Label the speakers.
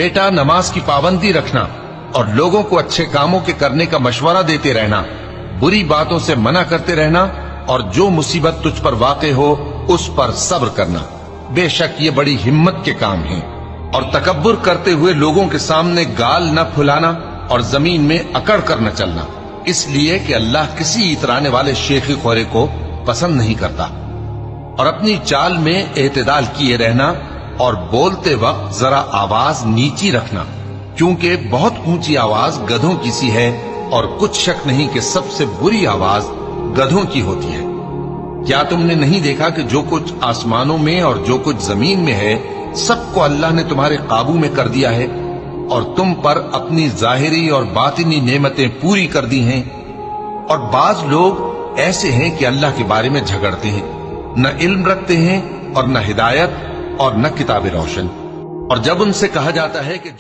Speaker 1: बेटा नमाज की पाबंदी रखना और लोगों को अच्छे कामों के करने का मशवरा देते रहना, बुरी बातों से मना करते रहना और जो मुसीबत तुझ पर वाक़े हो उस पर सब्र करना। बेशक ये बड़ी हिम्मत के काम हैं। और तकब्बुर करते हुए लोगों के सामने गाल न फुलाना और जमीन में अकड़ कर न चलना, इसलिए कि अल्लाह किसी इतराने वाले शेखी खोरे को पसंद नहीं करता। और अपनी चाल में एतदाल किए रहना और बोलते वक्त जरा आवाज नीची रखना, क्योंकि बहुत ऊंची आवाज गधों की सी है और कुछ शक नहीं कि सबसे बुरी आवाज गधों की होती है। क्या तुमने नहीं देखा कि जो कुछ आसमानों में और जो कुछ जमीन में है सबको अल्लाह ने तुम्हारे काबू में कर दिया है और तुम पर अपनी जाहिरी और बातिनी नेमतें पूरी कर दी हैं। और बाज लोग ऐसे हैं कि अल्लाह के बारे में झगड़ते हैं, न इल्म रखते हैं और न हिदायत और न किताब रोशन। और जब उनसे कहा जाता है कि